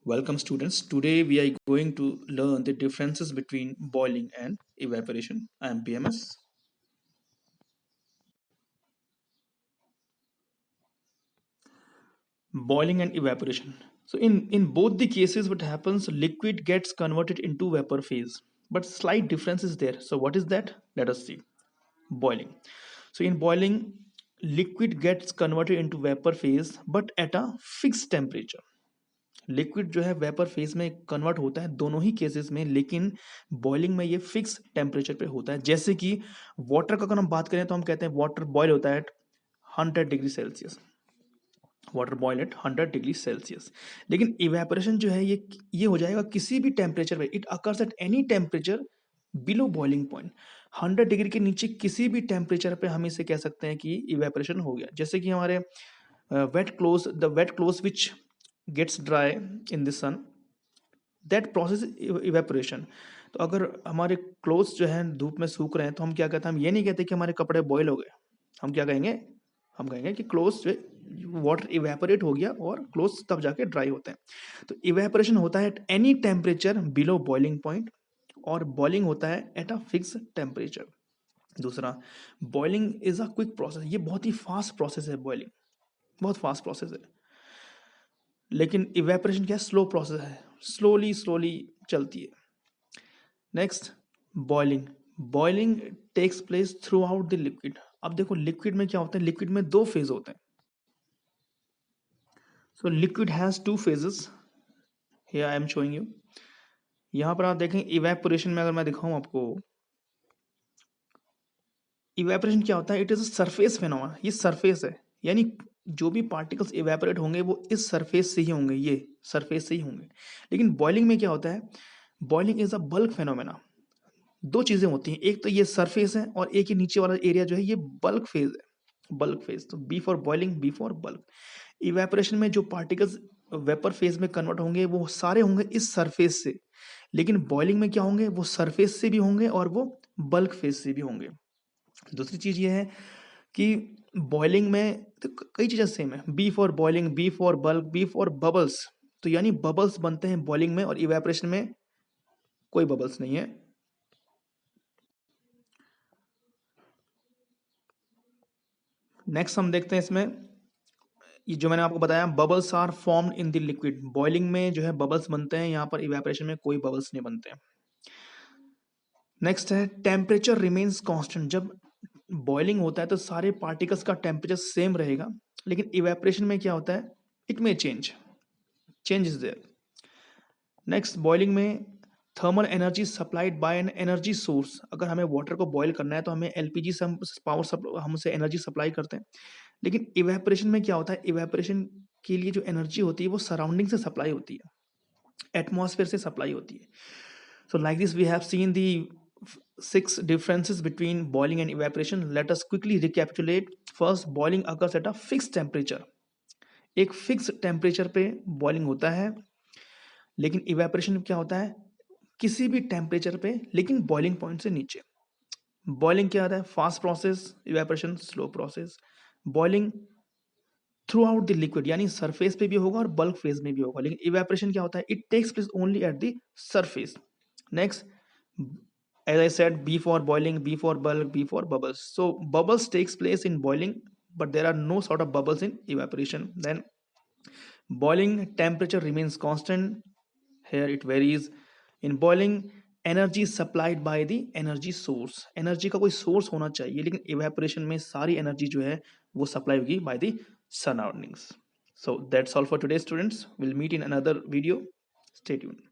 Welcome students. Today we are going to learn the differences between boiling and evaporation. I am BMS. Boiling and evaporation. So in both the cases what happens, liquid gets converted into vapor phase. But slight difference is there. So what is that? Let us see. Boiling. So in boiling, liquid gets converted into vapor phase but at a fixed temperature. Liquid जो है vapour phase में convert होता है दोनों ही cases में, लेकिन boiling में ये फिक्स टेम्परेचर पे होता है। जैसे कि वाटर का अगर हम बात करें तो हम कहते हैं वाटर बॉयल होता है at 100 degree Celsius, water boil at 100 degree Celsius. लेकिन इवेपोरेशन जो है ये हो जाएगा किसी भी टेम्परेचर पे, it occurs at any temperature below boiling point. 100 degree के नीचे किसी भी टेम्परेचर पे हम इसे कह सकते हैं कि इवेपोरेशन हो गया। जैसे कि हमारे the wet cloth which gets dry in the sun, that process evaporation। तो अगर हमारे क्लोथ्स जो है धूप में सूख रहे हैं तो हम क्या कहते हैं, हम ये नहीं कहते कि हमारे कपड़े बॉयल हो गए। हम क्या कहेंगे, हम कहेंगे कि क्लोथ्स जो वाटर इवेपोरेट हो गया और क्लोथ्स तब जाके ड्राई होते हैं। तो इवेपोरेशन होता है at any temperature below boiling point और बॉइलिंग होता है एट अ फिक्स टेम्परेचर। दूसरा, boiling is a quick process, ये बहुत ही फास्ट प्रोसेस है। बॉइलिंग बहुत फास्ट प्रोसेस है, लेकिन इवेपोरेशन क्या स्लो प्रोसेस है, स्लोली स्लोली चलती है। Next, boiling. Boiling takes place throughout the liquid. अब देखो लिक्विड में क्या होता है, लिक्विड में दो फेज होते हैं। So liquid has two phases, here I am showing you. यहां पर आप देखें इवेपोरेशन में, अगर मैं दिखाऊं आपको, इवेपोरेशन क्या होता है, it is a surface phenomena. ये सरफेस है, यानी जो भी पार्टिकल्स इवेपोरेट होंगे वो इस सरफेस से ही होंगे, ये सरफेस से ही होंगे। लेकिन बॉइलिंग में क्या होता है, boiling is a bulk phenomena. दो चीजें होती हैं, एक तो ये सरफेस है और एक ही नीचे वाला एरिया जो है ये बल्क फेज है, बल्क फेज। तो B for boiling, B for bulk. Evaporation में जो पार्टिकल्स वेपर फेज में कन्वर्ट होंगे वो सारे होंगे इस सरफेस से, लेकिन बॉइलिंग में क्या होंगे, वो सरफेस से भी होंगे और वो बल्क फेज से भी होंगे। दूसरी चीज ये है कि बॉइलिंग में तो कई चीजें सेम है, B for boiling, B for bulk, B for bubbles. तो यानी बबल्स बनते हैं बॉइलिंग में और इवेपोरेशन में कोई बबल्स नहीं है। नेक्स्ट हम देखते हैं इसमें, ये जो मैंने आपको बताया, bubbles are formed in the liquid. Boiling में जो है बबल्स बनते हैं, यहाँ पर इवेपोरेशन में कोई बबल्स नहीं बनते हैं। नेक्स्ट है टेम्परेचर रिमेन्स कांस्टेंट। जब बॉइलिंग होता है तो सारे पार्टिकल्स का टेम्परेचर सेम रहेगा, लेकिन इवेपोरेशन में क्या होता है, इट में change is there. Next, boiling में thermal energy supplied by an energy source. अगर हमें वाटर को बॉयल करना है तो हमें एलपीजी से हम उसे एनर्जी सप्लाई करते हैं। लेकिन इवेपोरेशन में क्या होता है, इवेपोरेशन के लिए जो एनर्जी होती है वो सराउंडिंग से सप्लाई होती है, एटमॉस्फेयर से सप्लाई होती है। So like this we have seen the 6 differences between boiling and evaporation. Let us quickly recapitulate. First, boiling occurs at a fixed temperature. एक फिक्स टेम्परेचर पे बॉइलिंग होता है, लेकिन इवेपोरेशन क्या होता है, किसी भी टेम्परेचर पे लेकिन बॉइलिंग पॉइंट से नीचे। बॉइलिंग क्या होता है, fast process, evaporation slow process. Boiling through out the liquid, यानी सरफेस पे भी होगा और बल्क फेज में भी होगा, लेकिन इवेपोरेशन क्या होता है, it takes place only at the surface. Next, as I said, B for boiling, B for bulk, B for bubbles. So bubbles takes place in boiling, but there are no sort of bubbles in evaporation. Then boiling temperature remains constant, here it varies. In boiling, energy supplied by the energy source. Energy का कोई source होना चाहिए, लेकिन evaporation में सारी energy जो है वो सप्लाई होगी by the surroundings. So that's all for today students, we'll meet in another video, stay tuned.